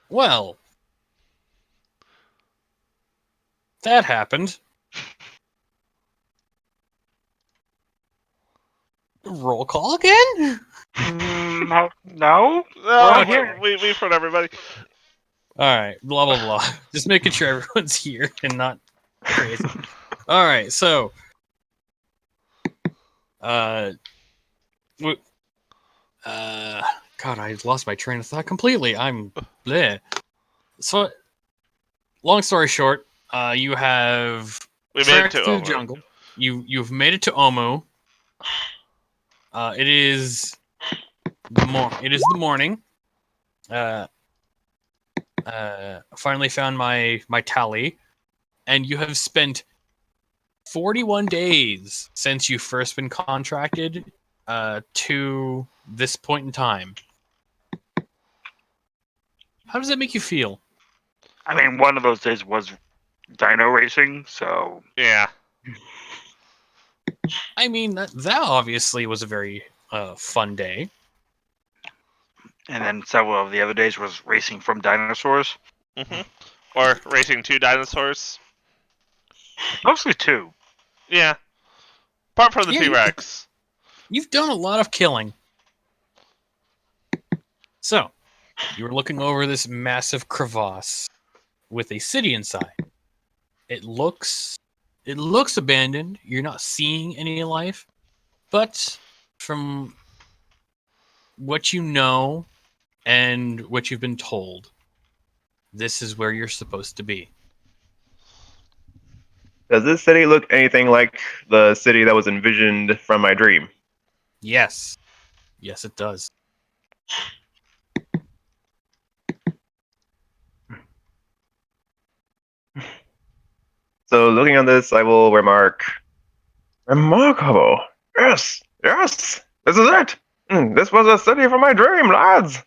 Well, that happened. Roll call again? No. Oh, here. we've heard everybody. Alright, blah, blah, blah. Just making sure everyone's here and not crazy. Alright, so... God, I lost my train of thought completely. I'm bleh. So, long story short, you have We made it trekked to through the Omo. jungle. You've made it to Omu. It is the morning. Finally found my tally, and you have spent 41 days since you've first been contracted to this point in time. How does that make you feel? I mean, one of those days was dino racing, so Yeah. I mean, that obviously was a very fun day. and then several of the other days was racing from dinosaurs. Or racing 2 dinosaurs. Mostly 2. Yeah. Apart from the Yeah, T-Rex. You've done a lot of killing. So, you were looking over this massive crevasse with a city inside. It looks abandoned. You're not seeing any life, but from what you know and what you've been told, this is where you're supposed to be. Does this city look anything like the city that was envisioned from my dream? Yes, it does. So, looking at this, I will remark, remarkable. Yes, this is it. This was a city from my dream, lads.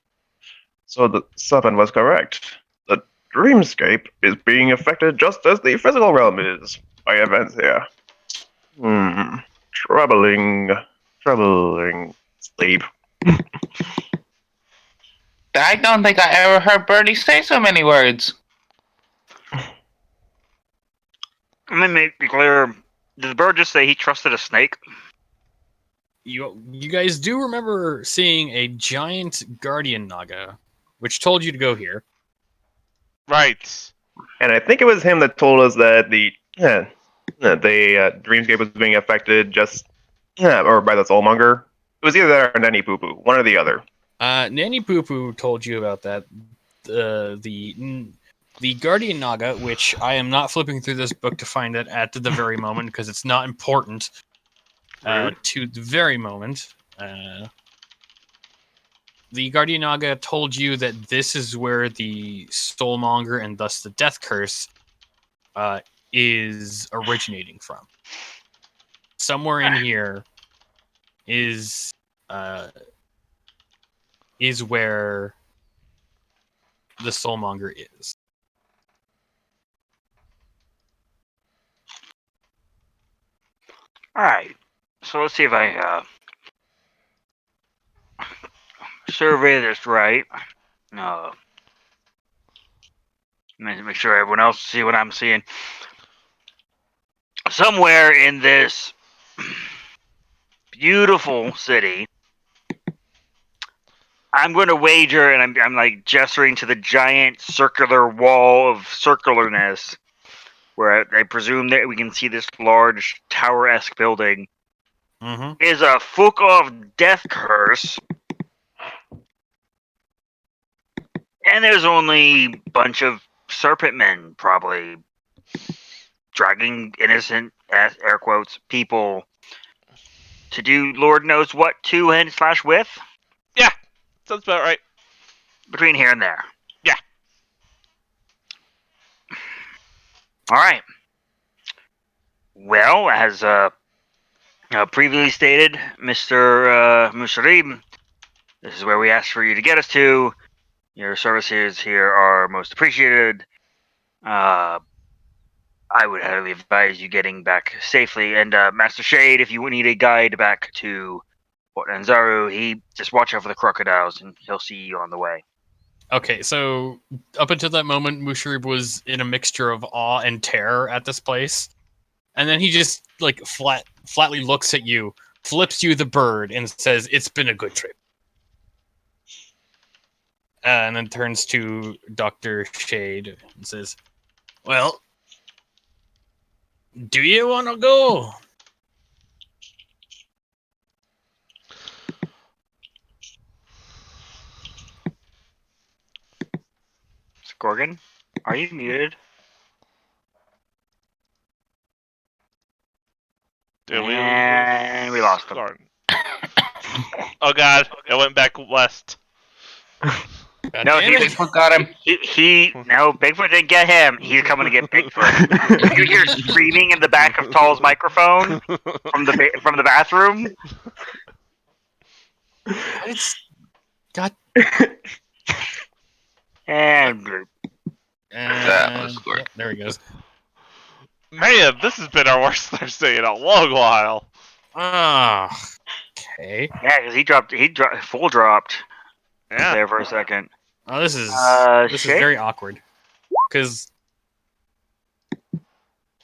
So the serpent was correct. The dreamscape is being affected just as the physical realm is by events here. Troubling sleep. I don't think I ever heard Bertie say so many words. Let me make it clear. Did the bird just say he trusted a snake? You guys do remember seeing a giant guardian naga, which told you to go here. Right. And I think it was him that told us that the dreamscape was being affected or by the soulmonger. It was either that or Nanny Poo Poo, one or the other. Nanny Poo Poo told you about that. The Guardian Naga, which I am not flipping through this book to find it at the very moment because it's not important to the very moment. The Guardian Naga told you that this is where the Soulmonger and thus the Death Curse is originating from. Somewhere in here is where the Soulmonger is. Alright. So let's see if I survey this right. Make sure everyone else see what I'm seeing. Somewhere in this beautiful city, I'm going to wager, and I'm like gesturing to the giant circular wall of circularness, where I presume that we can see this large tower-esque building, is a Fukov Death Curse. And there's only a bunch of serpent men, probably, dragging innocent, air quotes, people to do Lord knows what to and / with. Yeah. Sounds about right. Between here and there. Yeah. Alright. Well, as previously stated, Mr. Musarib, this is where we asked for you to get us to. Your services here are most appreciated. I would highly advise you getting back safely. And Master Shade, if you need a guide back to Port Anzaru, he just watch out for the crocodiles, and he'll see you on the way. Okay, so up until that moment, Mushrib was in a mixture of awe and terror at this place, and then he just like flatly looks at you, flips you the bird, and says, "It's been a good trip." And then turns to Dr. Shade and says, "Well, do you want to go?" Gorgon, are you muted? And we lost him. Sorry. Oh god, it went back west. God No, damn it. Bigfoot got him. No, Bigfoot didn't get him. He's coming to get Bigfoot. You hear screaming in the back of Tall's microphone from the bathroom. It's God. And That was good. Yep, there he goes. Man, this has been our worst Thursday in a long while. Ah, okay. yeah, because he full dropped Yeah. there for a second. Oh, this is Shit. very awkward. Because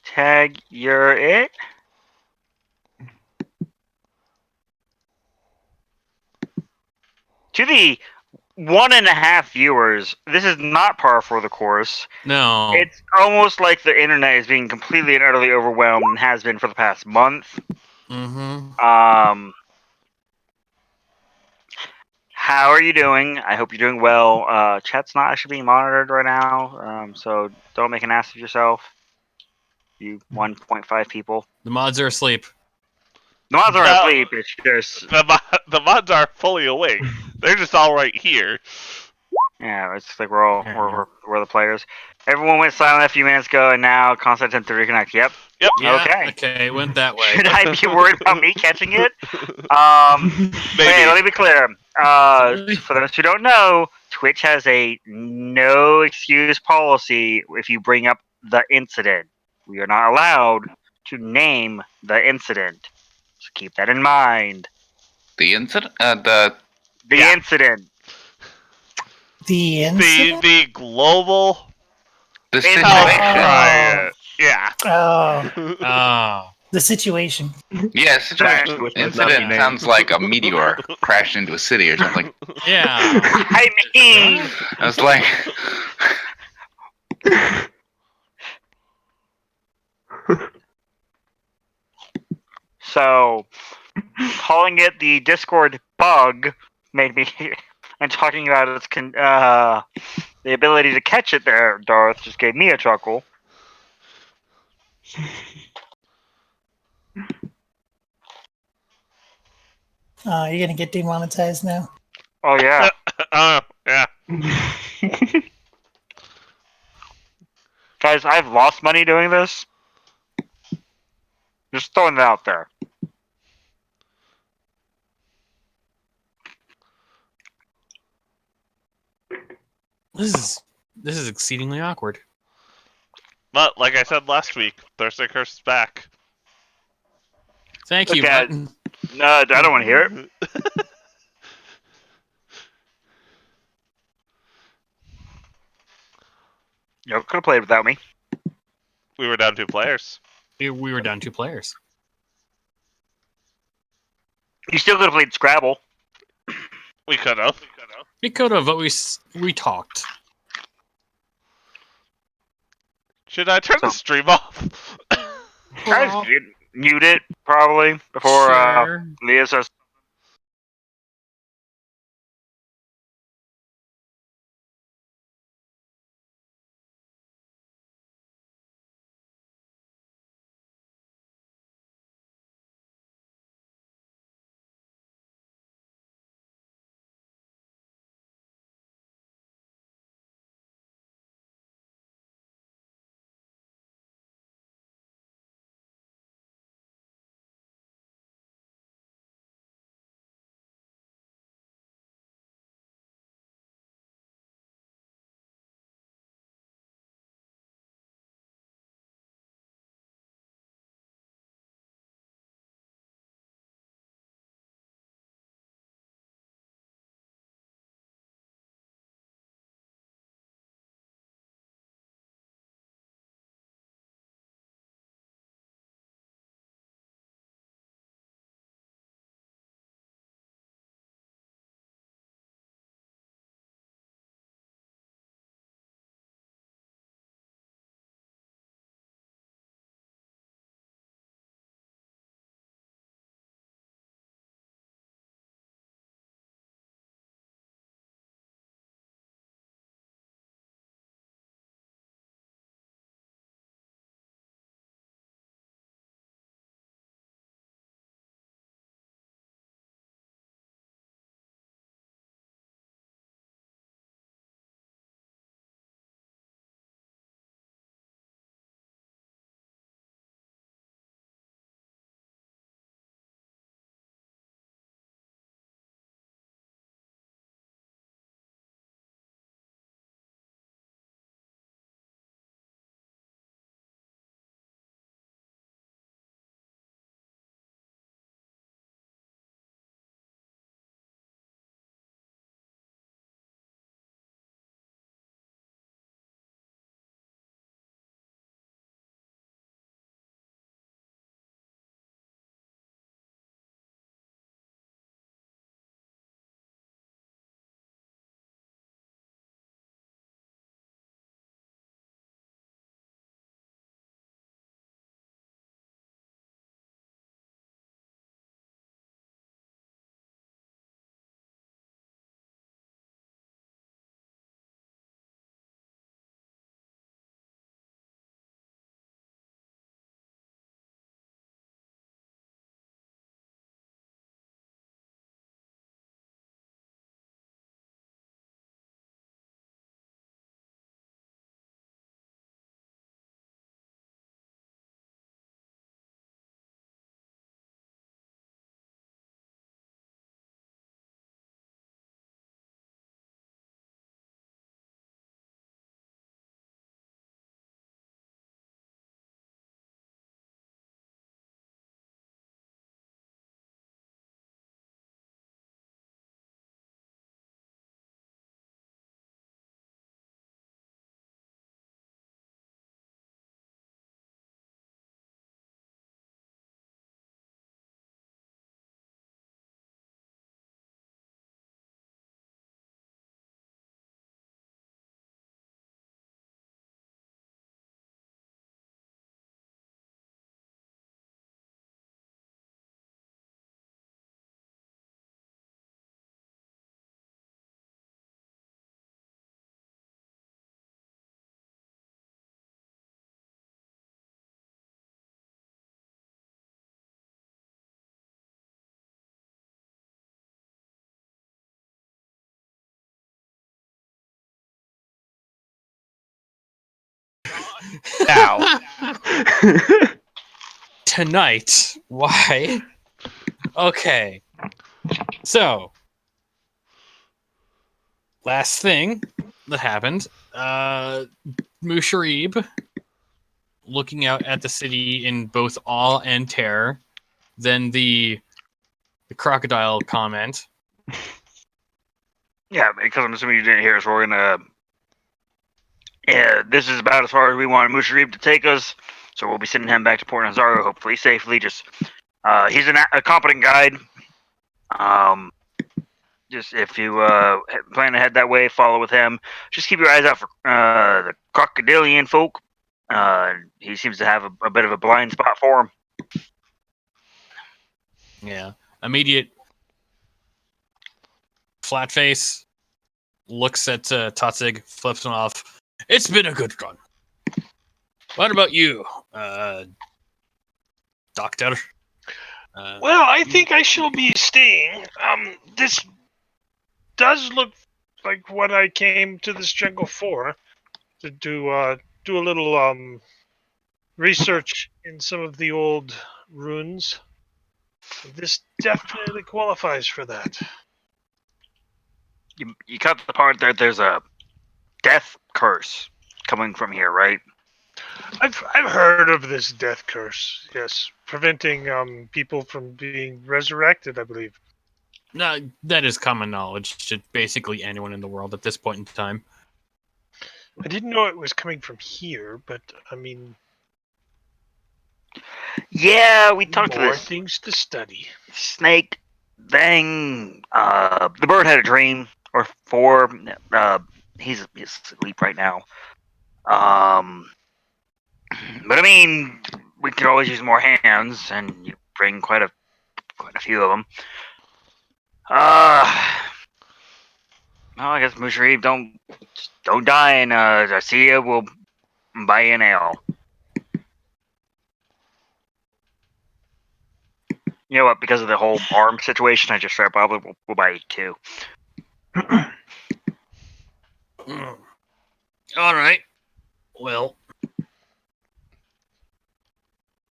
Tag, you're it. To the 1.5 viewers, this is not par for the course. no, It's almost like the internet is being completely and utterly overwhelmed and has been for the past month. mm-hmm. How are you doing? I hope you're doing well. Chat's not actually being monitored right now, so don't make an ass of yourself. You 1.5 people. The mods are asleep. The mods are Well, asleep. It's just The mods are fully awake. They're just all right here. yeah. It's like we're the players. Everyone went silent a few minutes ago, and now constant attempt to reconnect. Yep. Yep. Yeah, Okay. it went that way. Should I be worried about me catching it? Maybe. Hey, let me be clear. For those who don't know, Twitch has a no excuse policy if you bring up the incident. We are not allowed to name the incident. So keep that in mind. The incident? The Yeah. incident. The incident? The global The health situation. riot. Yeah. Oh, Ah, the situation. Yeah, situation. Which must not be Incident named. sounds like a meteor crashed into a city or something. yeah. I mean, I was like, so calling it the Discord bug made me, and talking about its the ability to catch it there, Darth, just gave me a chuckle. You're gonna get demonetized now. Oh yeah. Yeah. Guys, I've lost money doing this. Just throwing it out there. This is exceedingly awkward. But like I said last week, Thursday Curse is back. Thank you, Okay. button. No, I don't want to hear it. You could have played without me. We were down 2 players. We were down 2 players. You still could have played Scrabble. We could have. We could have, but we talked. Should I turn the stream off? Guys, mute it probably before Sure. Leah starts Now. Tonight. Why? Okay. So, last thing that happened, Musharib, looking out at the city in both awe and terror, then the crocodile comment. Yeah, because I'm assuming you didn't hear us. We're gonna. Yeah, this is about as far as we want Musharib to take us. So we'll be sending him back to Port Nazaro, hopefully safely. Just, he's a competent guide. Just if you plan to head that way, follow with him. Just keep your eyes out for the crocodilian folk. He seems to have a bit of a blind spot for him. Yeah. Immediate flat face, looks at Tatsig, flips him off. It's been a good run. What about you, Doctor? Well, I think I shall be staying. This does look like what I came to this jungle for, to do a little research in some of the old ruins. This definitely qualifies for that. You cut the part that there's a death curse coming from here, right? I've heard of this death curse. Yes, preventing people from being resurrected, I believe. No, that is common knowledge to basically anyone in the world at this point in time. I didn't know it was coming from here, but I mean, Yeah, we talked to more this things to study. snake thing. The bird had a dream or four. He's asleep right now. But I mean, we could always use more hands, and you bring quite a few of them. Well, I guess Musharib, don't die, and I see you. We'll buy you an ale. You know what? Because of the whole arm situation, I just said probably we'll buy you two. All right. Well,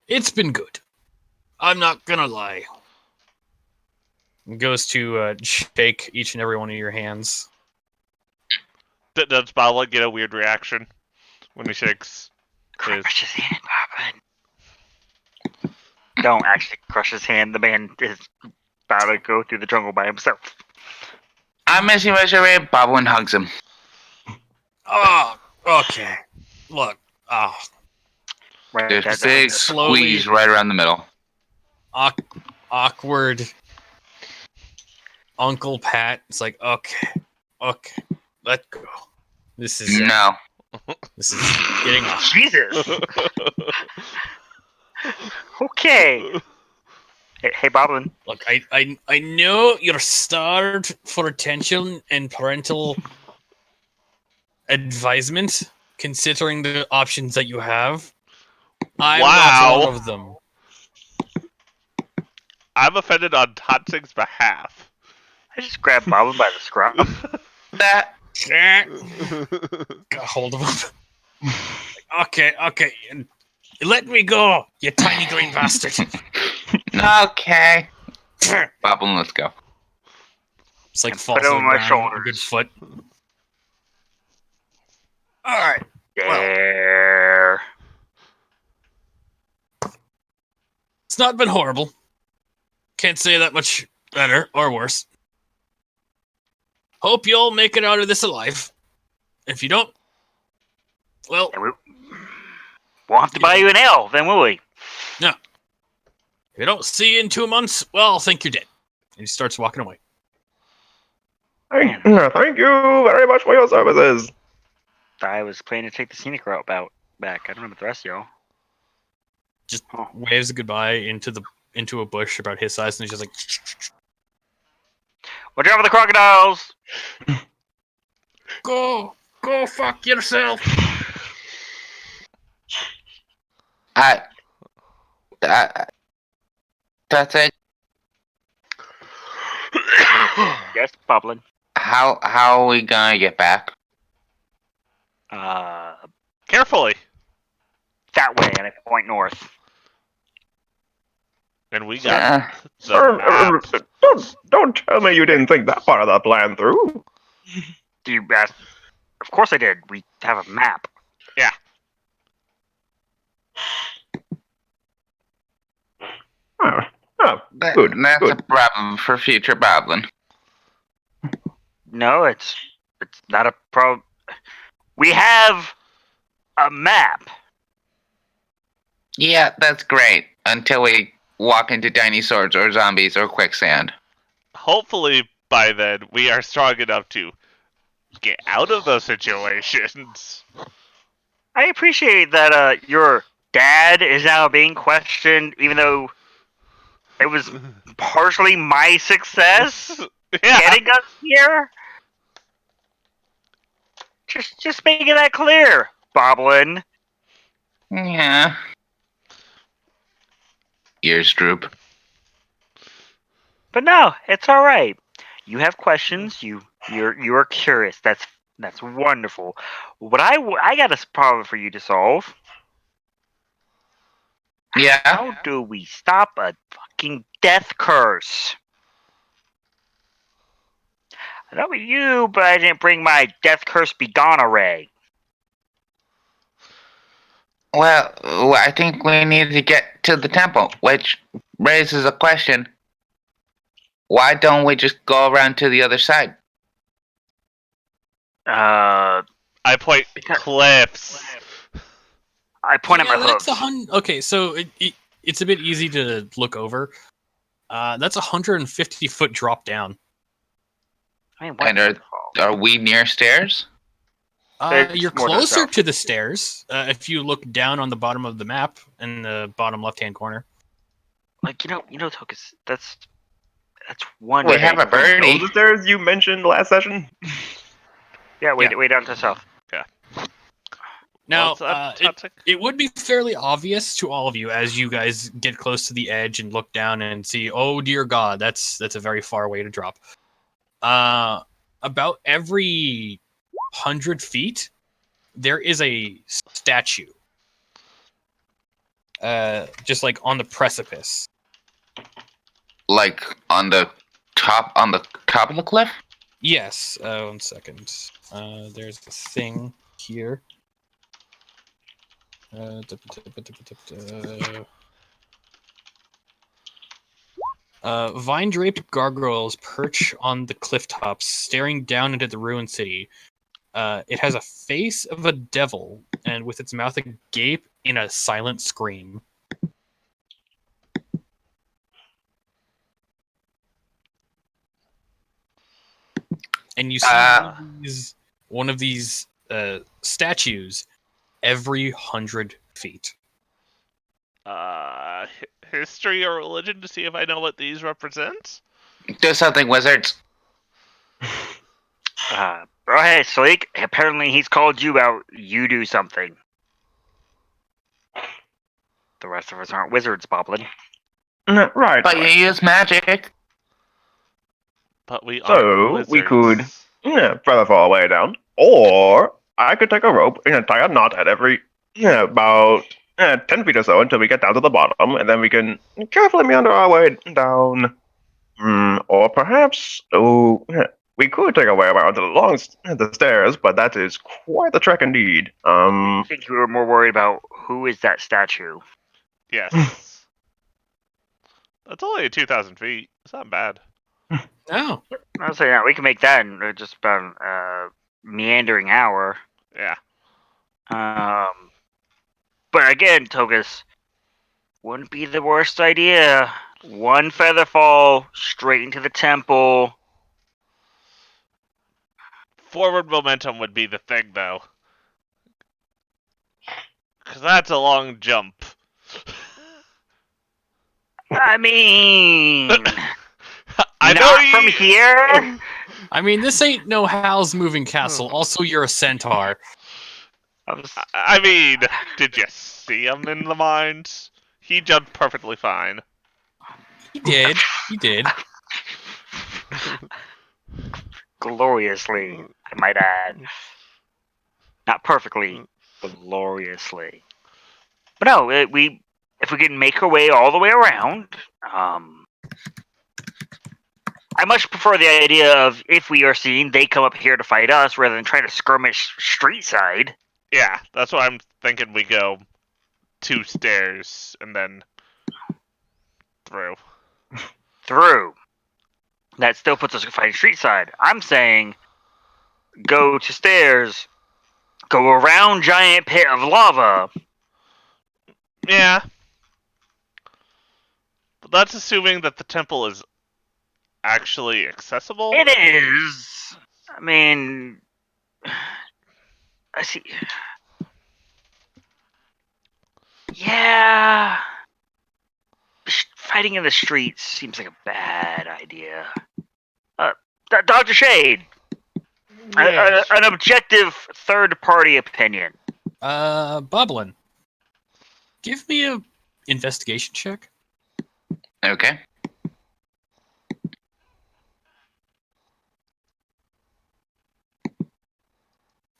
it's been good. I'm not gonna lie. Goes to shake each and every one of your hands. Does Bala get a weird reaction when he shakes his? Crush his hand, Bobbin. Don't actually crush his hand. The man is about to go through the jungle by himself. I'm missing Musharib. Boblin hugs him. Oh, okay. Look, Right, There's a that's big slowly- squeeze right around the middle. awkward Uncle Pat. It's like, okay, let go. This is No. this is getting off. Jesus. Okay. Hey, Boblin. Look, I know you're starved for attention and parental advisement, considering the options that you have. I'm not one of them. I'm offended on Tatsig's behalf. I just grabbed Boblin by the scruff. That. Got hold of him. Okay, let me go, you tiny green bastard. Okay. Boblin, let's go. It's like And falls put it to the on my ground, shoulders. a good foot. All right. There. It's not been horrible. Can't say that much better or worse. Hope you'll make it out of this alive. If you don't, well, And we'll have to buy you an ale, then, will we? if you don't see you in 2 months, well, I'll think you're dead. And he starts walking away. Thank you very much for your services. I was planning to take the scenic route back. I don't know about the rest of y'all. Just waves a goodbye into a bush about his size, and he's just like, Watch out for the crocodiles! go fuck yourself. That's it. Yes, Boblin. How are we gonna get back? Carefully. that way, and I point north. And we got the Sir, map. don't tell me you didn't think that part of the plan through. Do you ask? Of course I did. We have a map. Yeah. Oh, good, That's good. a problem for future Boblin. No, it's not a problem. We have a map. Yeah, that's great. Until we walk into dinosaurs or zombies or quicksand. Hopefully by then we are strong enough to get out of those situations. I appreciate that your dad is now being questioned, even though it was partially my success Yeah. getting us here. Just making that clear, Boblin. Yeah. Ears droop. But no, it's all right. You have questions. You are curious. That's wonderful. What I got a problem for you to solve. Yeah. How do we stop a fucking death curse? I know you, but I didn't bring my death curse begone array. Well, I think we need to get to the temple, which raises a question. Why don't we just go around to the other side? I I point cliffs. point at my that's hooves. Okay, so it's a bit easy to look over. That's 150-foot drop down. I mean, what And are we near stairs? It's You're more to the closer south. to the stairs if you look down on the bottom of the map in the bottom left-hand corner. Like you know, Tokus. That's one. We have a birdie. Those stairs you mentioned last session? Yeah, way Yeah. way down to the south. Now, Well, it would be fairly obvious to all of you as you guys get close to the edge and look down and see, oh dear God, that's a very far way to drop. About every 100 feet, there is a statue. Just like on the precipice. Like on the top of the cliff? Yes. 1 second. There's a thing here. Vine-draped gargoyles perch on the cliff tops, staring down into the ruined city. It has a face of a devil, and with its mouth agape in a silent scream. And you see one of these statues every 100 feet. History or religion to see if I know what these represent? Do something, wizards. Oh, hey, Sleek. Apparently he's called you out. You do something. The rest of us aren't wizards, Boblin. Right. But you use magic. But we So, aren't we wizards. could feather fall way down, or I could take a rope and tie a knot at every about 10 feet or so until we get down to the bottom, and then we can carefully meander our way down. Or perhaps, we could take our way around to the stairs, but that is quite the trek indeed. I think you were more worried about who is that statue. Yes. That's only 2,000 feet. It's not bad. No. I'll say that we can make that in just about meandering hour. Yeah. But again, Togus, wouldn't be the worst idea. One feather fall straight into the temple. Forward momentum would be the thing, though. Because that's a long jump. I mean, I know not you... from here. I mean, this ain't no Hal's Moving Castle. Also, you're a centaur. I mean, did you see him in the mines? He jumped perfectly fine. He did. He did. Gloriously, I might add. Not perfectly, but gloriously. But no, if we can make our way all the way around, I much prefer the idea of if we are seen, they come up here to fight us rather than trying to skirmish street side. Yeah, that's why I'm thinking we go 2 stairs and then through. Through. That still puts us fighting street side. I'm saying go to stairs, go around giant pit of lava. Yeah. But that's assuming that the temple is actually accessible. It is. I mean, I see. Yeah. Fighting in the streets seems like a bad idea. Dr. Shade, Yes. an objective third-party opinion. Boblin, give me a investigation check. Okay.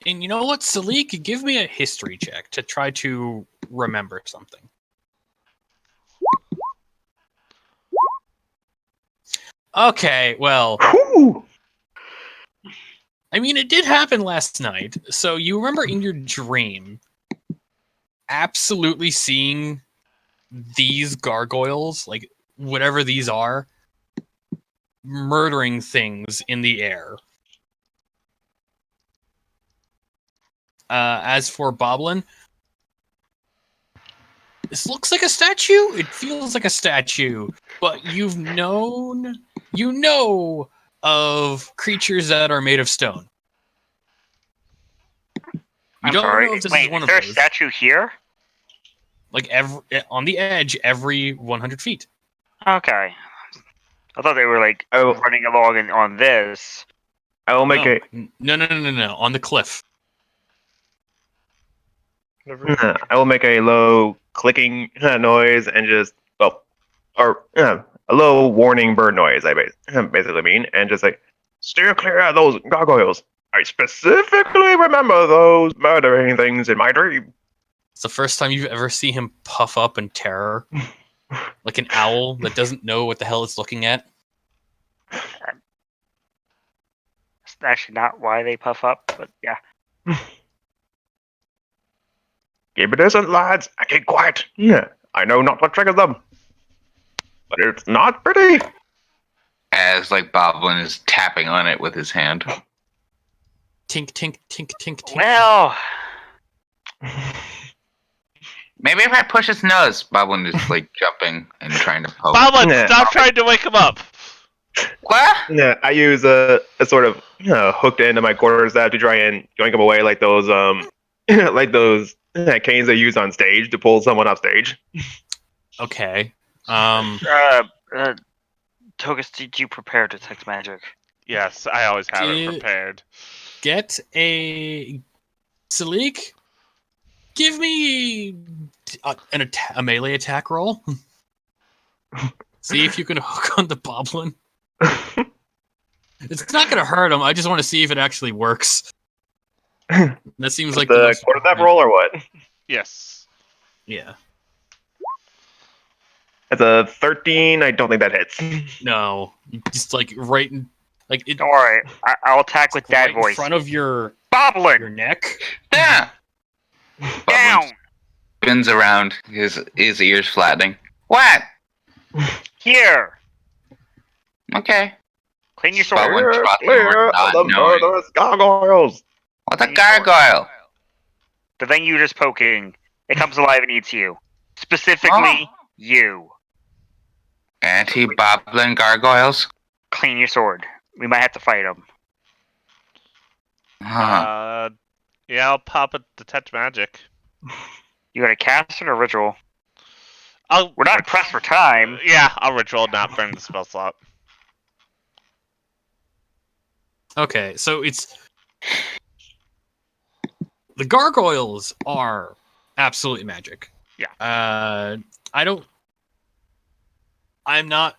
And you know what, Salik, give me a history check to try to remember something. Okay, well, Whew. I mean, it did happen last night. So you remember in your dream absolutely seeing these gargoyles, like whatever these are, murdering things in the air. As for Boblin, this looks like a statue. It feels like a statue, but you know of creatures that are made of stone. You I'm don't sorry. know if this Wait, is one is of there a those. statue here? Like on the edge, every 100 feet. Okay. I thought they were like Oh. running along on this. I will make No. On the cliff. I will make a low clicking noise and just a low warning bird noise. I basically mean, and just like steer clear of those gargoyles. I specifically remember those murdering things in my dream. It's the first time you've ever seen him puff up in terror, like an owl that doesn't know what the hell it's looking at. That's actually not why they puff up, but yeah. Keep it decent, lads. I keep quiet. Yeah, I know not what triggers them, but it's not pretty. As like Boblin is tapping on it with his hand. Tink, tink, tink, tink, tink. Well, Maybe if I push his nose, Boblin is like jumping and trying to poke. Boblin, Yeah. stop trying to wake him up. What? Yeah, I use a sort of hooked end of my quarterstaff to try and yoink him away, like those like those canes they use on stage to pull someone off stage. Okay. Togus, did you prepare detect magic? Yes, I always have it Did- prepared. Get a Salik. Give me a melee attack roll. See if you can hook on the Boblin. It's not gonna hurt him. I just want to see if it actually works. That seems like the most quarterstaff important. roll or what? Yes. Yeah. That's a 13. I don't think that hits. No. Just like right in, like it. Don't worry, I'll attack with dad right in voice. front of your Boblin, neck. Yeah. down. Boblin spins around, his ears flattening. What? Here, Okay. clean your sword. Boblin Clear, trusts clear or of not the knowing. murderous gargoyles. What's a gargoyle? The thing you were just poking, it comes alive and eats you. Specifically, you. Anti-Boblin gargoyles? Clean your sword. We might have to fight them. Huh. Yeah, I'll pop a detect magic. You got to cast it or ritual? I'll. We're not pressed for time. Yeah, I'll ritual, not burn the spell slot. Okay, so it's the gargoyles are absolutely magic. Yeah. I'm not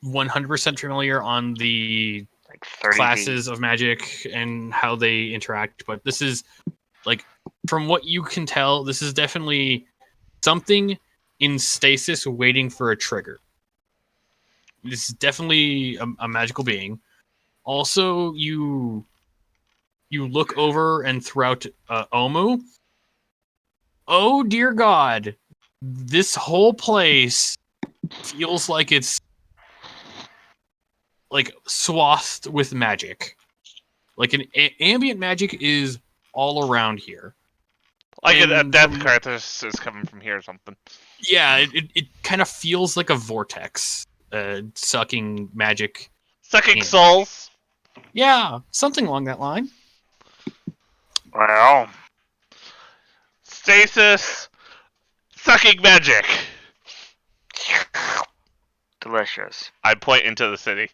100% familiar on the Like 30 classes of magic and how they interact, but this is like, from what you can tell, this is definitely something in stasis waiting for a trigger. This is definitely a magical being. Also, you look over and throughout Omu. Oh dear God, this whole place feels like it's like swathed with magic. Like ambient magic is all around here. Like a And death from- card is coming from here or something. Yeah, it kind of feels like a vortex, sucking magic. Sucking Yeah. souls. Yeah, something along that line. Well, Stasis. Sucking magic. delicious. I point into the city.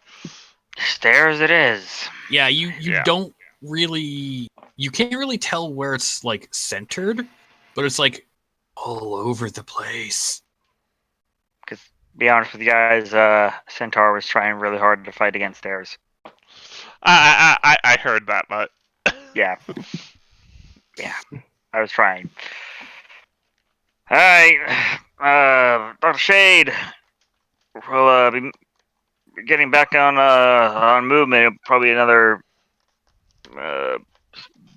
Stairs it is. Yeah, you Yeah. don't really, you can't really tell where it's like centered, but it's like all over the place. Be honest with you guys, Centaur was trying really hard to fight against stairs. I heard that, but Yeah. Yeah. I was trying. Alright. Dr. Shade. We'll be getting back on movement probably another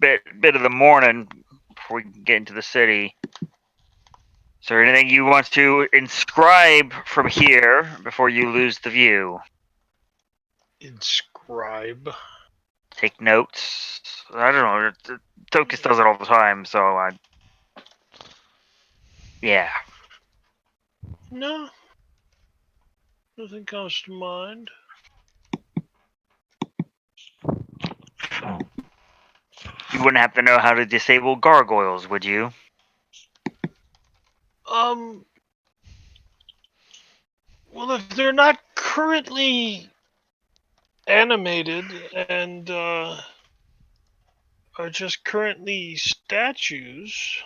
bit of the morning before we can get into the city. Is there anything you want to inscribe from here before you lose the view? Inscribe. Take notes. I don't know. Tokus does it all the time, so yeah. No. Nothing comes to mind. You wouldn't have to know how to disable gargoyles, would you? Well, if they're not currently animated and are just currently statues,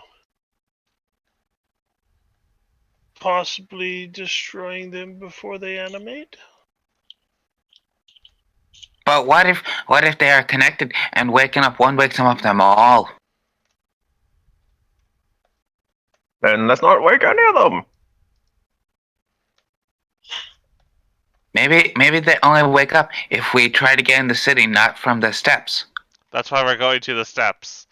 possibly destroying them before they animate? But what if they are connected and waking up one wakes up them all? Then let's not wake any of them. Maybe they only wake up if we try to get in the city, not from the steps. that's why we're going to the steps.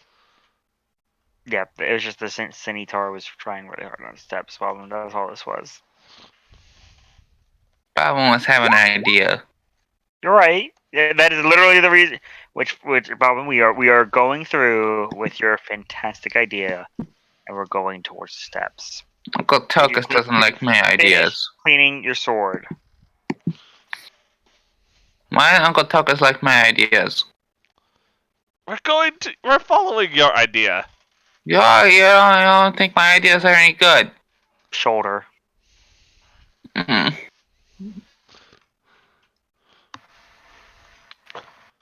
Yeah, it was just the Centaur was trying really hard on steps. Problem. That's all this was. Bobbin was having an idea. You're right. Yeah, that is literally the reason. Which Bobbin, we are going through with your fantastic idea, and we're going towards the steps. Uncle Tokus doesn't like my ideas. Cleaning your sword. My Uncle Tokus like my ideas. We're following your idea. Yeah, you don't think my ideas are any good? Shoulder. Mm.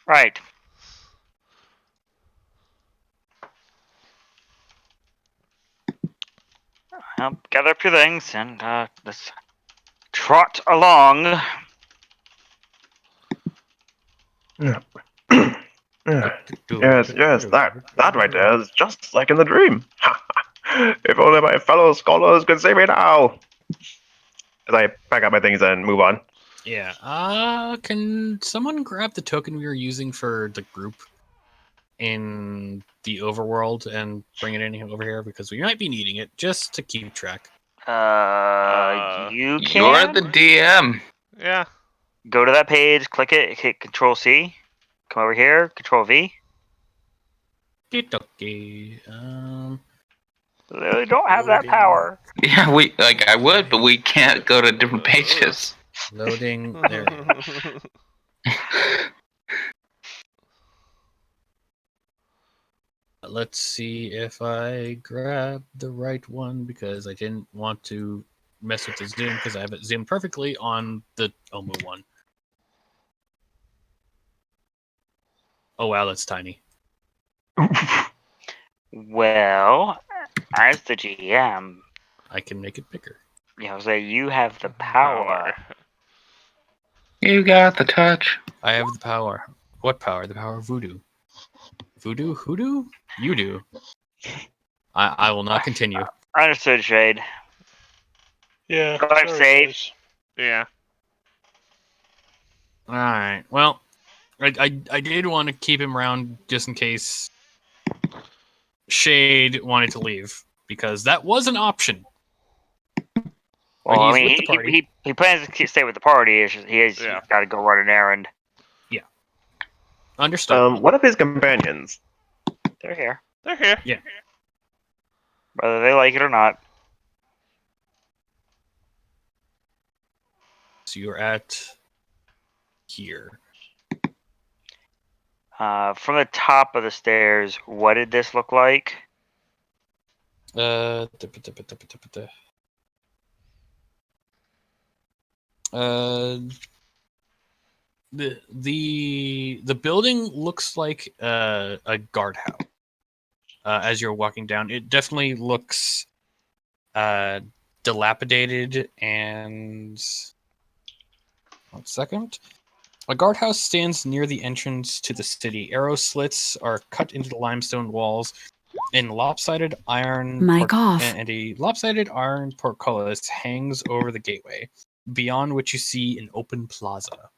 Right. Well, gather up your things and let's trot along. Yeah. Yes, that right there is just like in the dream. If only my fellow scholars could see me now. As I pack up my things and move on. Yeah. Can someone grab the token we were using for the group in the overworld and bring it in over here, because we might be needing it just to keep track. You You're can the DM. Yeah. go to that page, click it, hit Control C, come over here, Control V. Okay. Literally don't have that power. Yeah, I would, but we can't go to different pages. Loading. There. Let's see if I grab the right one, because I didn't want to mess with the zoom because I have it zoomed perfectly on the Omu one. Oh wow, that's tiny. Well, as the GM, I can make it bigger. say you have the power. You got the touch. I have the power. What power? The power of voodoo. Voodoo? Hoodoo? You do. I will not continue. Understood, Shade. Yeah. Drive sorry, safe. guys. Yeah. All right. Well, I did want to keep him around just in case Shade wanted to leave because that was an option. Well, he's I mean, with the party. he plans to stay with the party. It's just, he's Yeah. got to go run an errand. Understood. What of his companions? They're here, They're here. whether they like it or not. So you're at here. From the top of the stairs, what did this look like? Uh, the building looks like a guardhouse. As you're walking down, it definitely looks dilapidated. And 1 second. A guardhouse stands near the entrance to the city. Arrow slits are cut into the limestone walls, and lopsided iron Mic off. and a lopsided iron portcullis hangs over the gateway, beyond which you see an open plaza.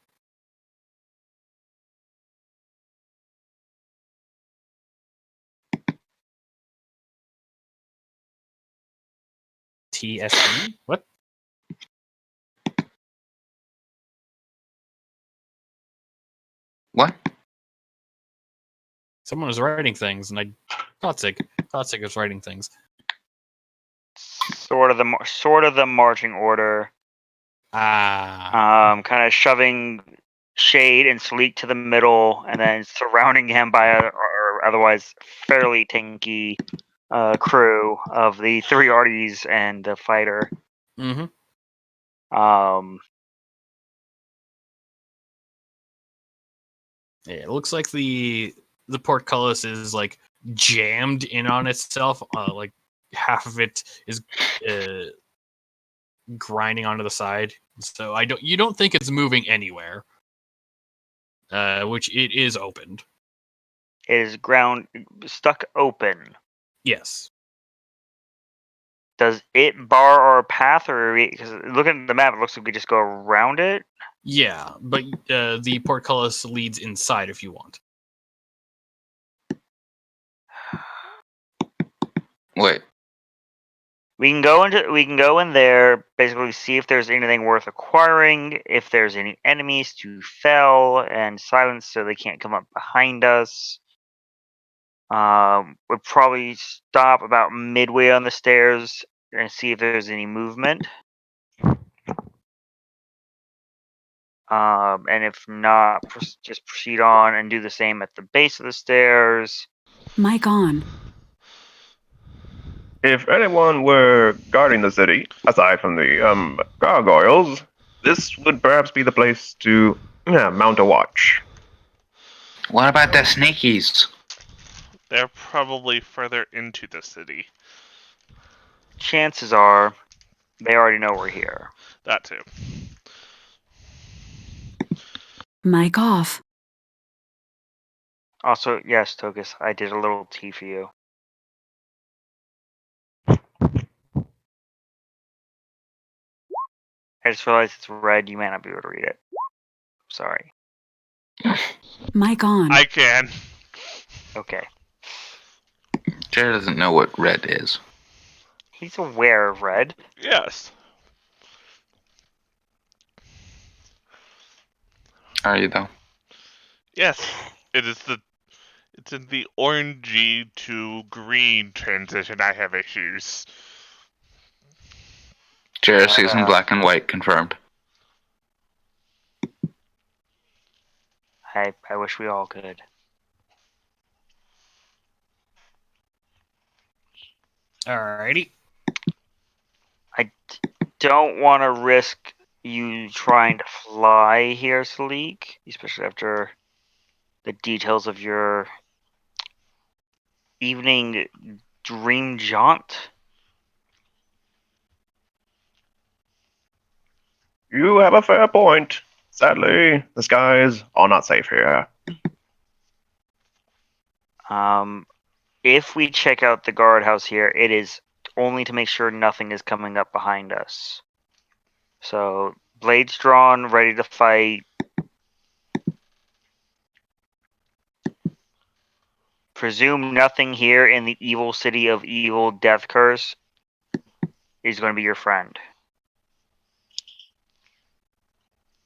TSE? What? What? Someone was writing things, and I Toxic was writing things. Sort of the marching order. Ah. Kind of shoving Shade and Sleek to the middle, and then surrounding him by a or otherwise fairly tanky crew of the 3 arties and the fighter. Mm-hmm. Yeah, it looks like the portcullis is like jammed in on itself. Like half of it is grinding onto the side. So you don't think it's moving anywhere. Which it is opened. It is stuck open. Yes. Does it bar our path, or because looking at the map, it looks like we just go around it? Yeah, but the portcullis leads inside if you want. Wait. We can go in there, basically see if there's anything worth acquiring, if there's any enemies to fell and silence so they can't come up behind us. We'd probably stop about midway on the stairs and see if there's any movement. And if not, just proceed on and do the same at the base of the stairs. Mic on. If anyone were guarding the city, aside from the gargoyles, this would perhaps be the place to mount a watch. What about the sneakies? They're probably further into the city. Chances are they already know we're here. That too. Mic off. Also, yes, Tokus, I did a little tea for you. I just realized it's red. You may not be able to read it. Sorry. Mic on. I can. Okay. Jared doesn't know what red is. He's aware of red. Yes. Are you though? Yes. It's in the orangey to green transition I have issues. Jared sees in black and white, confirmed. I wish we all could. Alrighty. I don't want to risk you trying to fly here, Sleek, especially after the details of your evening dream jaunt. You have a fair point. Sadly, the skies are not safe here. If we check out the guardhouse here, it is only to make sure nothing is coming up behind us. So, blades drawn, ready to fight. Presume nothing here in the evil city of evil death curse is going to be your friend.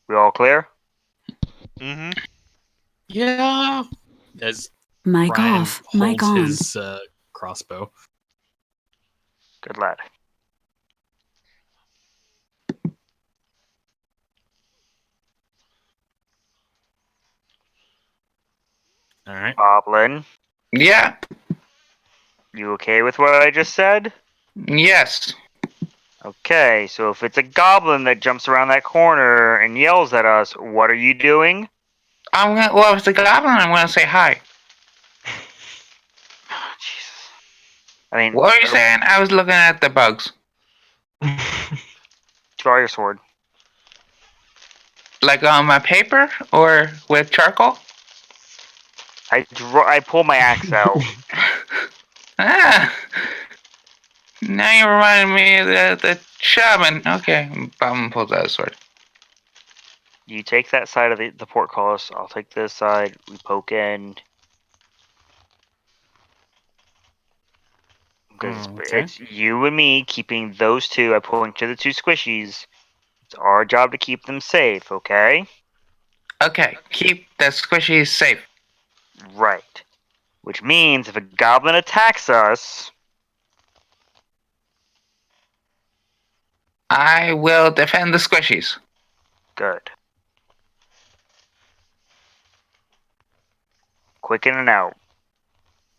We all clear? Mm-hmm. Yeah. As Mic Brian off. Mic holds on. his crossbow. Good lad. All right. Goblin, Yeah. you okay with what I just said? Yes. Okay, so if it's a goblin that jumps around that corner and yells at us, what are you doing? Well, if it's a goblin, I'm gonna say hi. Jesus. I mean, What are you saying? I was looking at the bugs. draw your sword. Like on my paper or with charcoal? I pull my axe out. Ah. Now you reminded me of the shaman. Okay, I'm pull out a sword. You take that side of the portcullis. I'll take this side. We poke in. Because Okay. it's you and me keeping those two. I point to the two squishies. It's our job to keep them safe, okay? Okay, keep the squishies safe. Right. Which means if a goblin attacks us, I will defend the squishies. good. Quick in and out.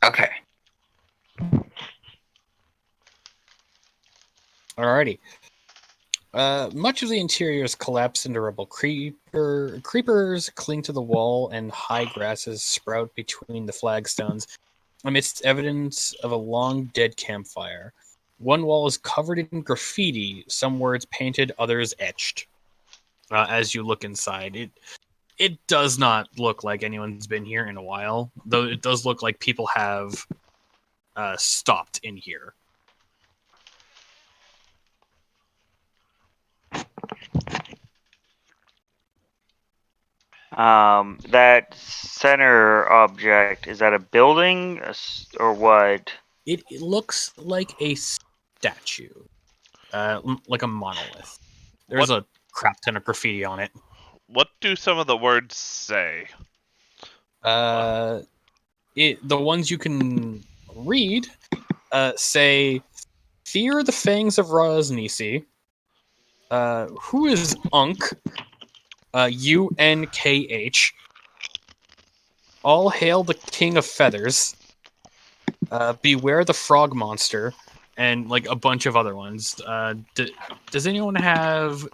Okay. Alrighty. Much of the interior is collapsed into rubble. Creepers cling to the wall, and high grasses sprout between the flagstones, amidst evidence of a long dead campfire. One wall is covered in graffiti, some words painted, others etched. As you look inside, it does not look like anyone's been here in a while, though it does look like people have stopped in here. That center object, is that a building or what? It looks like a statue, like a monolith. There's What a crap ton of graffiti on it. what do some of the words say? The ones you can read say, "Fear the fangs of Raznisi." Who is Unk? UNKH. All hail the King of Feathers. Beware the Frog Monster, and like a bunch of other ones. Does anyone have?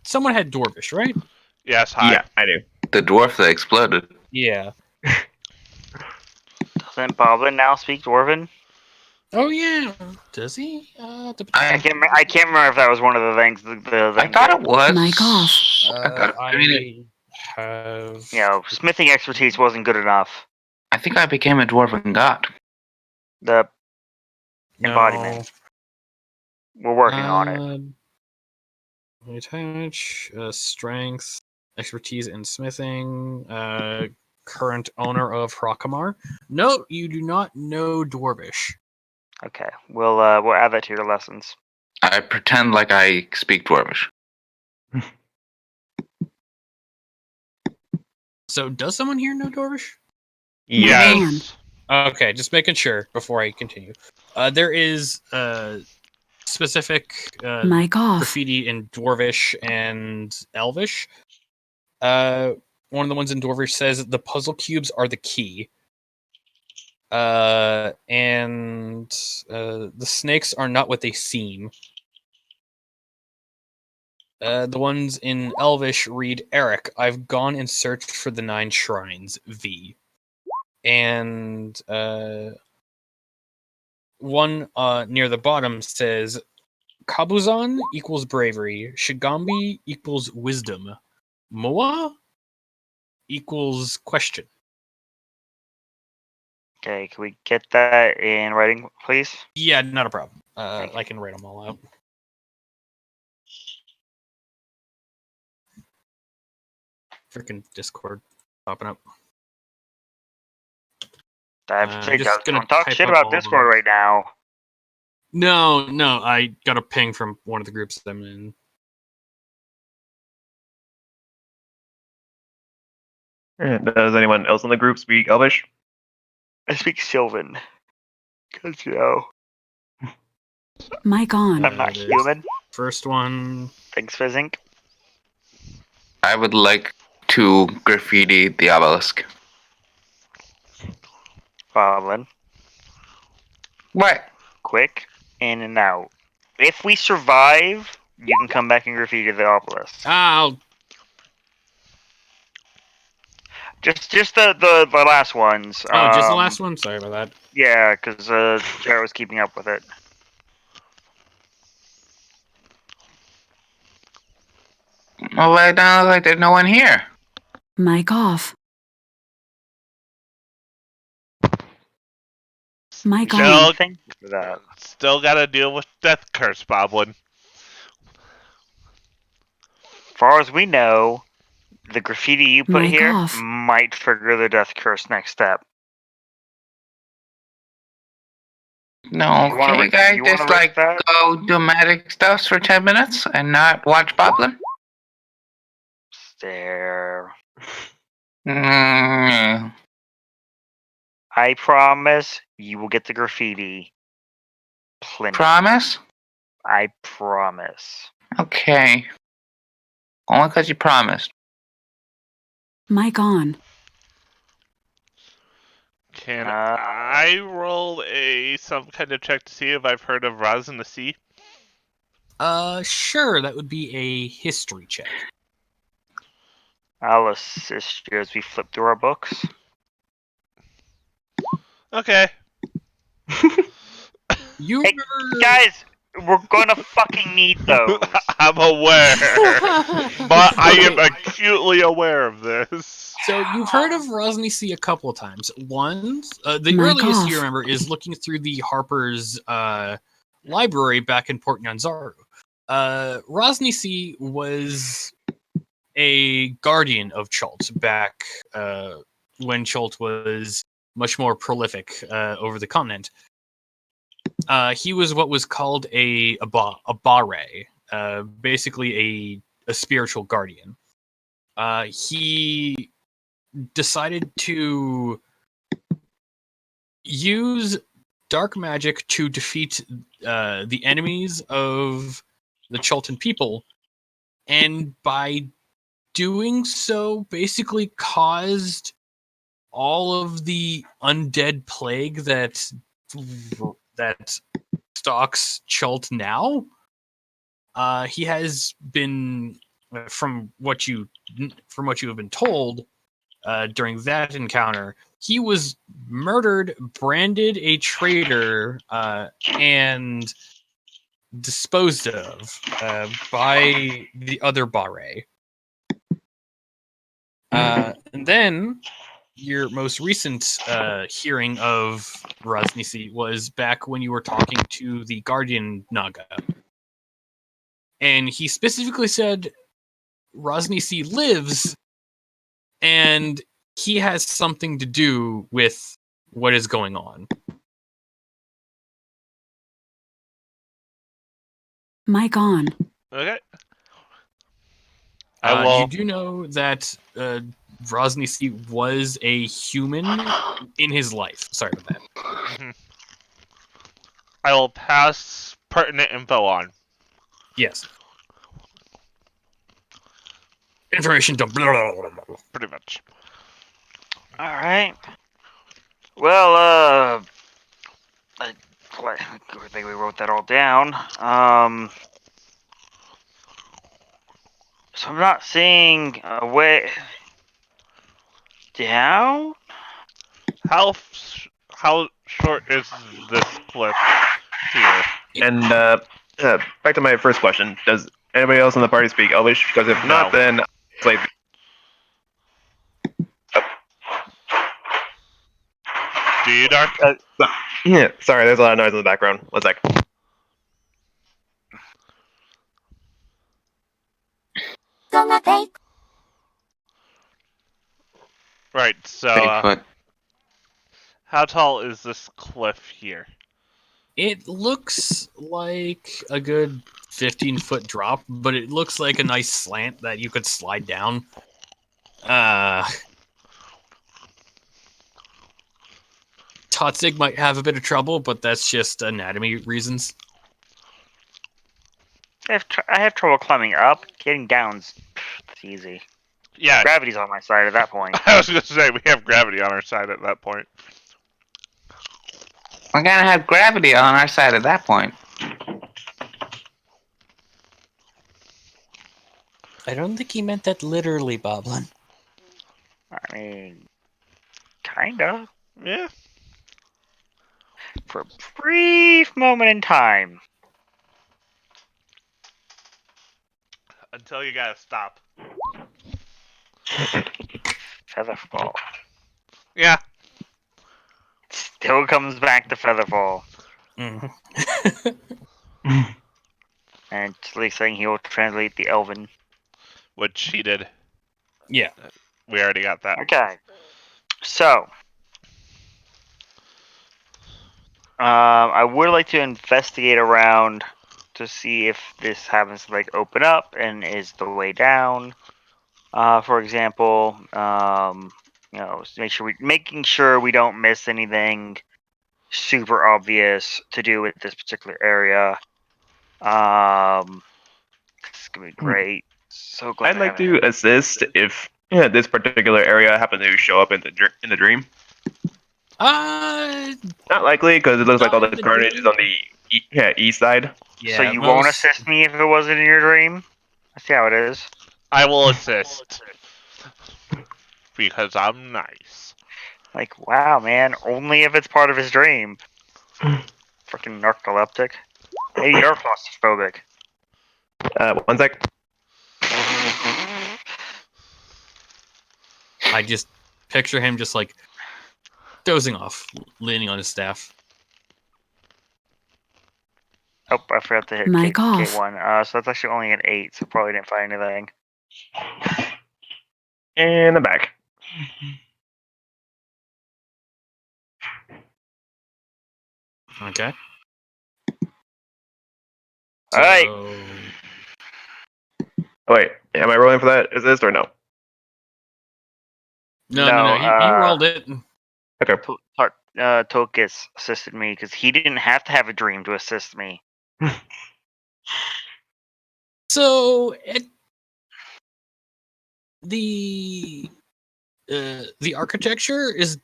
Someone had Dwarvish, right? Yes, hi. Yeah, I do. The dwarf that exploded. Yeah. Doesn't Boblin now speak Dwarven? Oh yeah. Does he? I can't remember if that was one of the things. The I thing thought did. it was. Mic off. I mean, have. You know, smithing expertise wasn't good enough. I think I became a dwarven god. The No. embodiment. We're working on it. Attach strength, expertise in smithing. Current owner of Hrakamar. No, you do not know Dwarvish. Okay, we'll add that to your lessons. I pretend like I speak dwarvish. So, does someone here know Dwarvish? Yes. Okay, just making sure before I continue. There is specific Mic off. graffiti in Dwarvish and Elvish. One of the ones in Dwarvish says the puzzle cubes are the key. And the snakes are not what they seem. The ones in Elvish read, Eric, I've gone and searched for the 9 shrines, V. And one near the bottom says, Kabuzan equals bravery, Shigambi equals wisdom, Moa equals question. Okay, can we get that in writing, please? Yeah, not a problem. I can write them all out. Freaking Discord popping up. I'm saying, just gonna don't talk type shit up about all of Discord them. right now. No, I got a ping from one of the groups I'm in. Does anyone else in the group speak Elvish? I speak Sylvan. Because, you know, Mic on. I'm not There's human. First one. Thanks, Fizzink. I would like to graffiti the obelisk. Following. What? Quick. In and out. If we survive, you can come back and graffiti the obelisk. I'll Just the last ones. just the last one. Sorry about that. Yeah, because Jared was keeping up with it. Well, it doesn't look like there's no one here. Mic off. Mic Still, on. Thank you for that. still gotta deal with Death Curse, Boblin. Far as we know, the graffiti you put Mic here off. might trigger the death curse next step. No, You wanna can you risk- guys you wanna just risk like that? go do magic stuff for 10 minutes and not watch Boblin? Stare. Mm, I promise you will get the graffiti. Plenty. promise? I promise. Okay. Only because you promised. Mic on. Can Uh, I roll some kind of check to see if I've heard of Raz in the Sea? Sure. That would be a history check. I'll assist you as we flip through our books. Okay. You Hey, remember? guys, we're gonna fucking need those. I'm aware. But I am acutely aware of this. So you've heard of Rosny Sea a couple of times. Once, the Mic earliest off. you remember is looking through the Harper's library back in Port Nyanzaru. Rosny Sea was a guardian of Chult back when Chult was much more prolific over the continent. He was what was called a bare, basically a spiritual guardian. He decided to use dark magic to defeat the enemies of the Chultan people, and by doing so, basically caused all of the undead plague that stalks Chult now. He has been, from what you have been told, during that encounter, he was murdered, branded a traitor, and disposed of by the other bare. And then your most recent hearing of Raznisi was back when you were talking to the Guardian Naga. And he specifically said Raznisi lives, and he has something to do with what is going on. Mic on. Okay. I will. You do know that Raznisi was a human in his life. Sorry about that. Mhm. I will pass pertinent info on. Yes. Information dump. Pretty much. Alright. Well, I think we wrote that all down. So I'm not seeing a way down? How short is this cliff here? And back to my first question: does anybody else in the party speak Elvish? Because if not, No. then it's like Do you, Dark? yeah. Sorry, there's a lot of noise in the background. One sec. Right, so Bigfoot. how tall is this cliff here? It looks like a good 15-foot drop, but it looks like a nice slant that you could slide down. Totzig might have a bit of trouble, but that's just anatomy reasons. I have trouble climbing up. Getting down's it's easy. Yeah, Gravity's on my side at that point. I was going to say, we have gravity on our side at that point. We're gonna have gravity on our side at that point. I don't think he meant that literally, Boblin. I mean, kinda. Yeah. For a brief moment in time. Until you gotta stop. Featherfall. Yeah. Still comes back to Featherfall. Mm. And Talik saying he will translate the Elven. Which he did. Yeah. We already got that. Okay. So. I would like to investigate around to see if this happens to like open up and is the way down. For example, making sure we don't miss anything super obvious to do with this particular area. It's gonna be great. So glad. I'd like to assist if this particular area happened to show up in the dream. Not likely, because it looks like all the carnage is on the east side. Yeah, so you won't assist me if it wasn't in your dream? I see how it is. I will assist. Because I'm nice. Like, wow, man. Only if it's part of his dream. Freaking narcoleptic. Maybe you're claustrophobic. 1 sec. I just picture him just like dozing off, leaning on his staff. Oh, I forgot to hit Mic off. K1. So that's actually only an 8, so probably didn't find anything. And I'm back. Okay. All right. Oh, wait, am I rolling for that? Is this or no? No. He rolled it. Okay. Tokus assisted me because he didn't have to have a dream to assist me. So the architecture is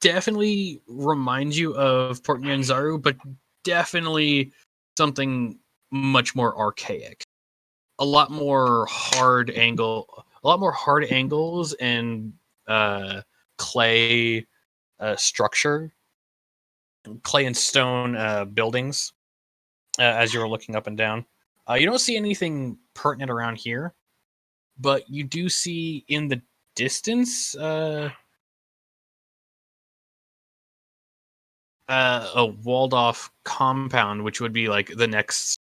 definitely reminds you of Port Nyanzaru, but definitely something much more archaic. A lot more hard angles and clay structure, clay and stone buildings. As you were looking up and down, you don't see anything pertinent around here, but you do see in the distance a walled off compound, which would be like the next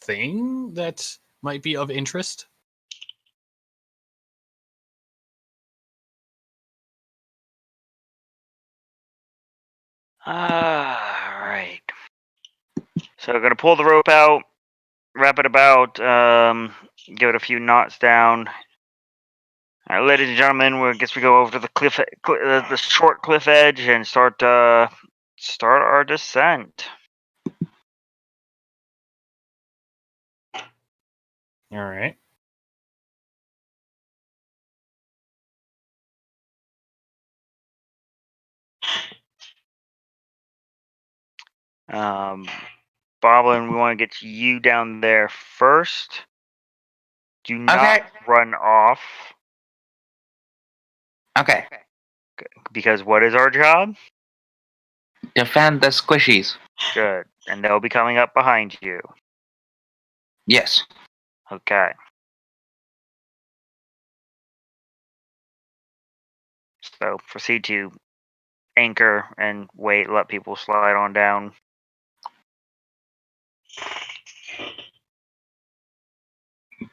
thing that might be of interest. Alright. So I'm gonna pull the rope out, wrap it about, give it a few knots down. Alright, ladies and gentlemen, I guess we go over to the the short cliff edge and start our descent. All right. Boblin, we want to get you down there first. Do not run off. Okay. Because what is our job? Defend the squishies. Good. And they'll be coming up behind you. Yes. Okay. So proceed to anchor and wait, let people slide on down.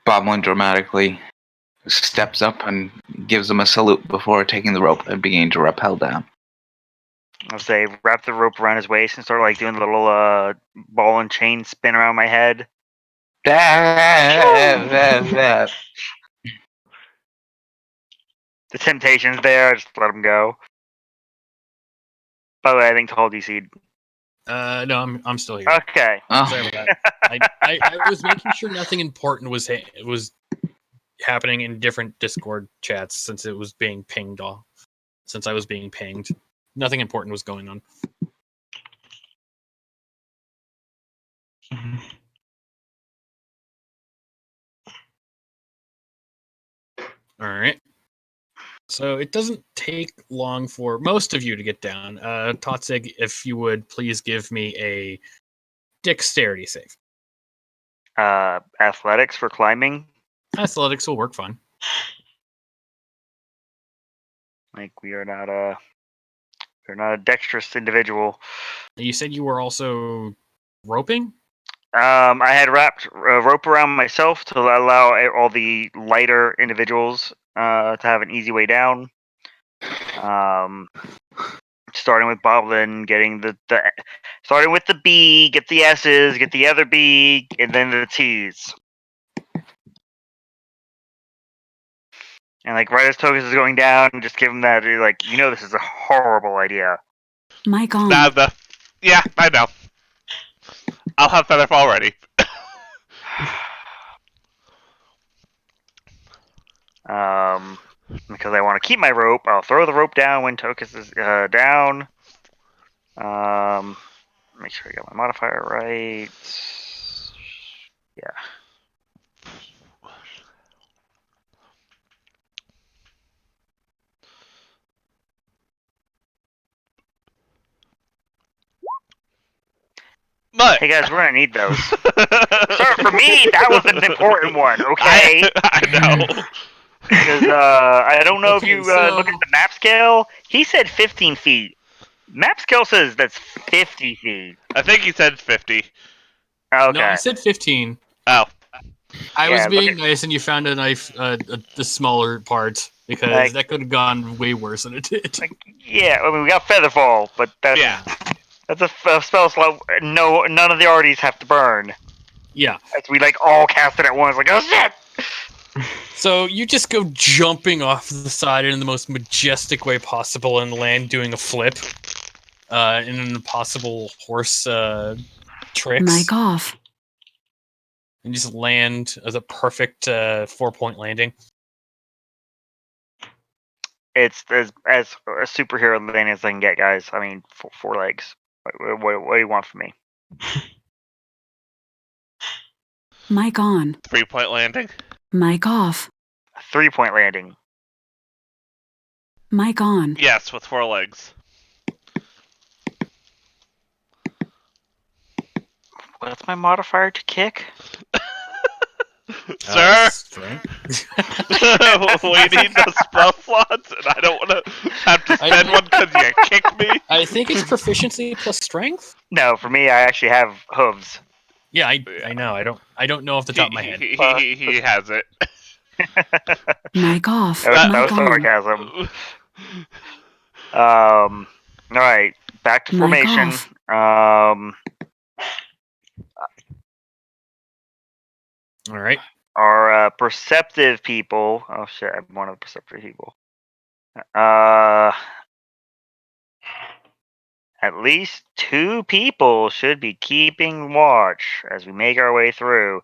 Boblin dramatically steps up and gives them a salute before taking the rope and beginning to rappel down. I'll say wrap the rope around his waist and start like doing the little ball and chain spin around my head. The The temptation's there. I just let him go. By the way, I think Tall DC'd. No, I'm still here. Okay. Sorry about that. I was making sure nothing important was happening in different Discord chats since it was being pinged off. Since I was being pinged, nothing important was going on. All right. So it doesn't take long for most of you to get down. Totzig, if you would please give me a dexterity save. Athletics for climbing. Athletics will work fine. Like we're not a dexterous individual. You said you were also roping? I had wrapped a rope around myself to allow all the lighter individuals to have an easy way down. Starting with Boblin, getting starting with the B, get the S's, get the other B, and then the T's. And like right as Tokus is going down, just give him that like this is a horrible idea. Mic on. Yeah, I know. I'll have Featherfall ready. Because I want to keep my rope, I'll throw the rope down when Tokus is down. Make sure I got my modifier right. Yeah. But Hey guys, we're gonna need those. Sir, for me, that was an important one. Okay. I know. Because I don't know if Okay, you so- look at the map scale. He said 15 feet. Map scale says that's 50 feet. I think he said 50. Okay. No, I said 15. Oh. I Yeah, was look being at- nice, and you found a knife, the smaller part, because Like- that could have gone way worse than it did. Yeah, I mean we got Featherfall, but that's Yeah. that's a spell slot. No, none of the arties have to burn. Yeah. As we like all cast it at once. Like, oh shit! So you just go jumping off the side in the most majestic way possible and land doing a flip in an impossible horse tricks. Mic off. And just land as a perfect 4-point landing. It's as a superhero landing as I can get, guys. I mean, four legs. What do you want from me? Mic on. 3-point landing. Mic off. A 3-point landing. Mic on. Yes, with 4 legs. What's my modifier to kick? Sir, Strength. we need those spell slots, and I don't want to have to spend one because you kicked me. I think it's proficiency plus strength. No, for me, I actually have hooves. Yeah, I know. I don't know off the top of my head. He has it. Mic off. That Mic was on. sarcasm. All right, back to Mic formation. All right. Our perceptive people. Oh shit! I'm one of the perceptive people. At least 2 people should be keeping watch as we make our way through.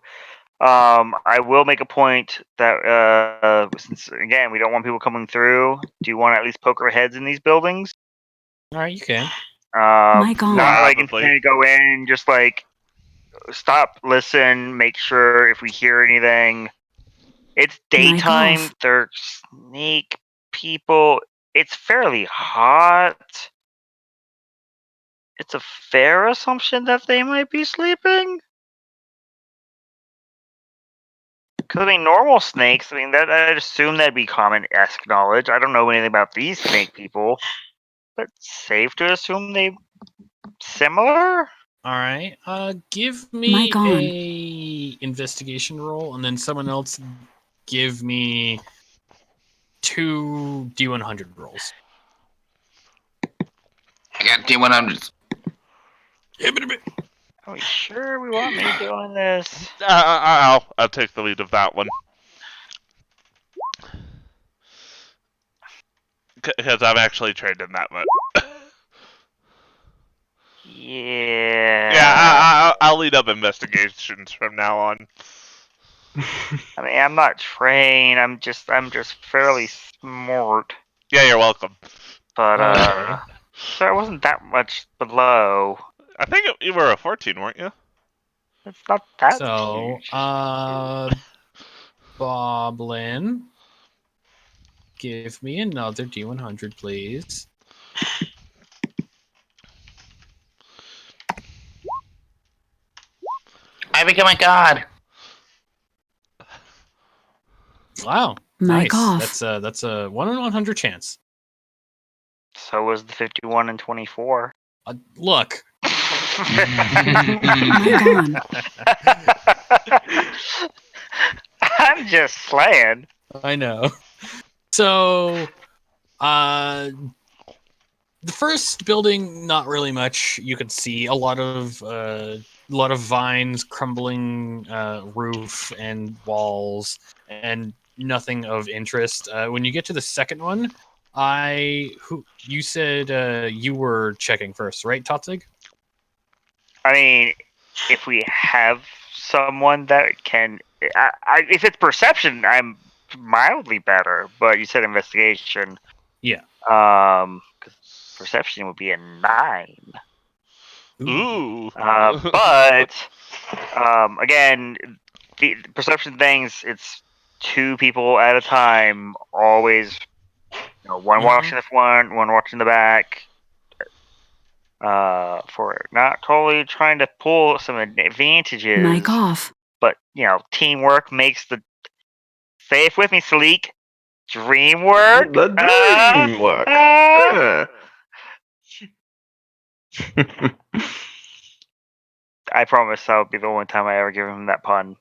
I will make a point that since again we don't want people coming through. Do you want to at least poke our heads in these buildings? All right, you can. Mic on. Not like Probably. instantly go in, just like stop, listen, make sure if we hear anything. It's daytime. off. They're snake people. It's fairly hot. It's a fair assumption that they might be sleeping. Because, I mean, normal snakes, I mean, that I'd assume that'd be common-esque knowledge. I don't know anything about these snake people. But safe to assume they similar? All right. Give me Mic on. a investigation roll, and then someone else give me 2 D100 rolls. I got D100s. Are we sure we want me doing this? I'll take the lead of that one. Because I'm actually trained in that one. Yeah. Yeah, I'll lead up investigations from now on. I mean, I'm not trained. I'm just fairly smart. Yeah, you're welcome. But Okay. so I wasn't that much below. I think you were a 14, weren't you? It's not that So, huge. Boblin, give me another D100, please. I become a god. Wow, Mic nice. off. That's a 1 in 100 chance. So was the 51 and 24. Look, Mic on. I'm just slaying. I know. So, the first building, not really much. You can see a lot of vines, crumbling roof and walls, and nothing of interest. When you get to the second one, you said you were checking first, right, Totzig? I mean, if we have someone that can, if it's perception, I'm mildly better. But you said investigation. Yeah. 'Cause perception would be a 9. Ooh. But again, the perception things, it's 2 people at a time. Always, one watching the front, one watching the back. For not totally trying to pull some advantages. Mic off. But teamwork makes the. Say it with me, Sleek. Dream work. The dream work. Yeah. I promise that would be the only time I ever give him that pun.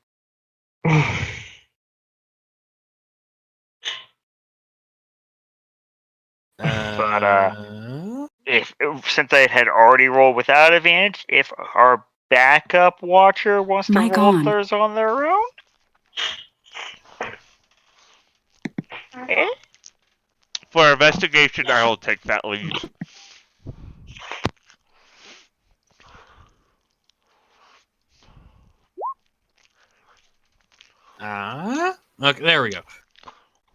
If since I had already rolled without advantage, if our backup watcher wants to Mic roll on. theirs on their own. For investigation, I will take that lead. Okay, there we go.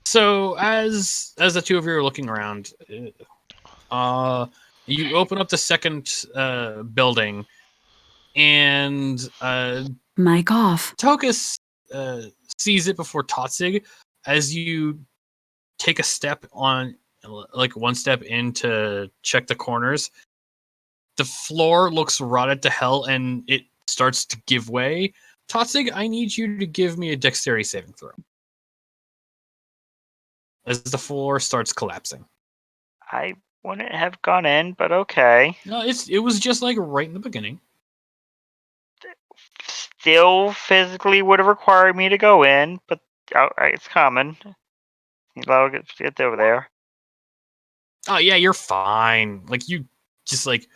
So as the 2 of you are looking around, you open up the second building, and Mic off. Tokus sees it before Totzig as you take a step on, like 1 step in to check the corners. The floor looks rotted to hell, and it starts to give way. Totzig, I need you to give me a dexterity saving throw as the floor starts collapsing. I wouldn't have gone in, but okay. No, it was just like right in the beginning. Still physically would have required me to go in, but it's common. I'll get over there. Oh yeah, you're fine. Like you just like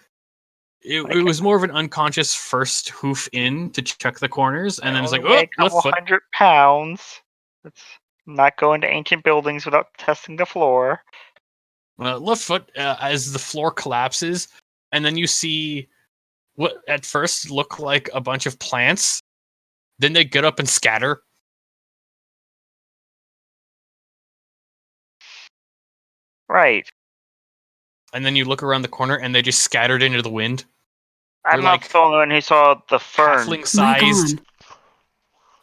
it was more of an unconscious first hoof in to check the corners, and then it's like, weigh oh, a couple left foot. 100 pounds. That's not going to ancient buildings without testing the floor. Left foot as the floor collapses, and then you see what at first look like a bunch of plants. Then they get up and scatter. Right. And then you look around the corner, and they just scattered into the wind. I'm not like the only one who saw the fern. Halfling Mic sized. on.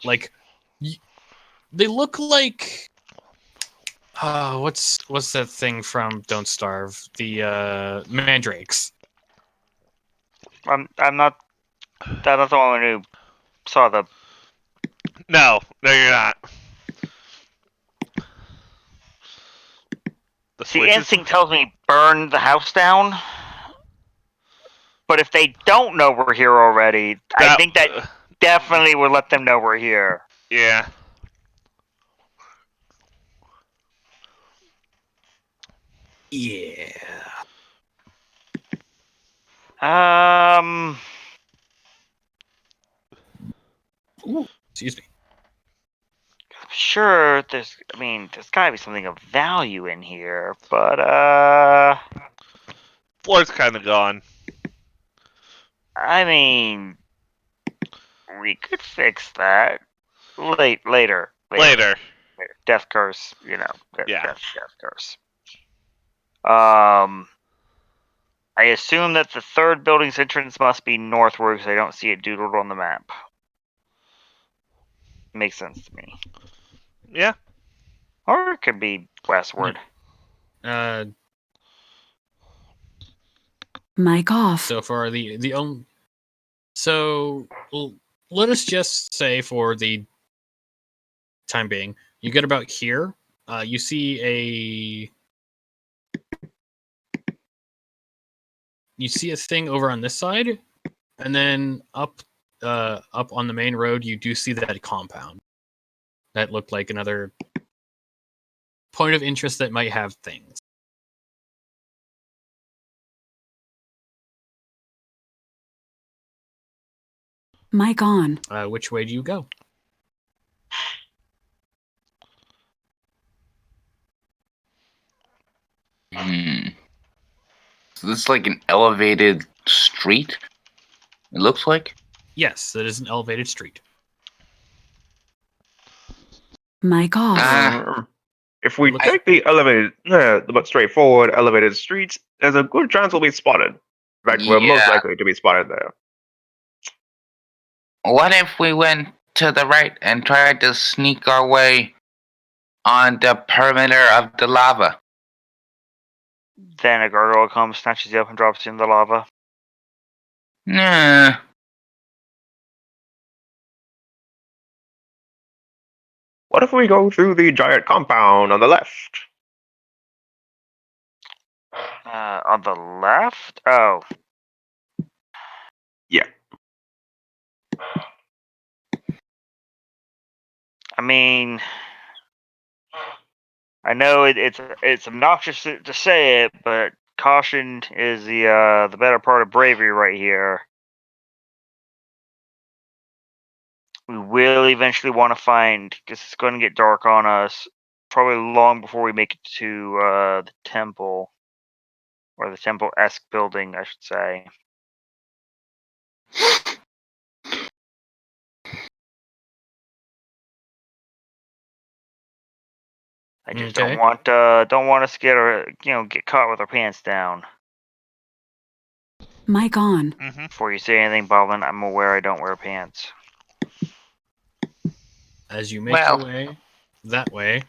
Like they look like what's that thing from Don't Starve? The mandrakes. I'm not the only one who saw the. No, you're not. See, instinct tells me burn the house down. But if they don't know we're here already, I think that definitely would let them know we're here. Yeah. Yeah. Excuse me. Sure. There's gotta be something of value in here, but Floor's kind of gone. I mean, we could fix that later. Death curse, Yeah. Death curse. I assume that the third building's entrance must be northward because I don't see it doodled on the map. Makes sense to me. Yeah. Or it could be westward. Mic off. So for the only, so let us just say for the time being, you get about here. You see a thing over on this side, and then up on the main road, you do see that compound that looked like another point of interest that might have things. Mic on. Which way do you go? So this is like an elevated street. It looks like. Yes, it is an elevated street. Mic off. If we Looks- take the elevated, the straightforward elevated streets, there's a good chance we'll be spotted. In fact, we're most Yeah. likely to be spotted there. What if we went to the right and tried to sneak our way on the perimeter of the lava? Then a gargoyle comes, snatches you up, and drops you in the lava. Nah. What if we go through the giant compound on the left? On the left? Oh. Yeah. I mean, I know it's obnoxious to say it, but caution is the better part of bravery right here. We will eventually want to find, because it's going to get dark on us, probably long before we make it to the temple, or the temple-esque building, I should say. I just Okay. don't want us to get caught with our pants down. Mic on. Mm-hmm. Before you say anything, Boblin, I'm aware I don't wear pants. As you make your way that way,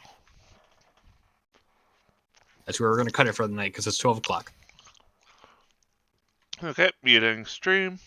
that's where we're going to cut it for the night because it's 12 o'clock. Okay, muting stream.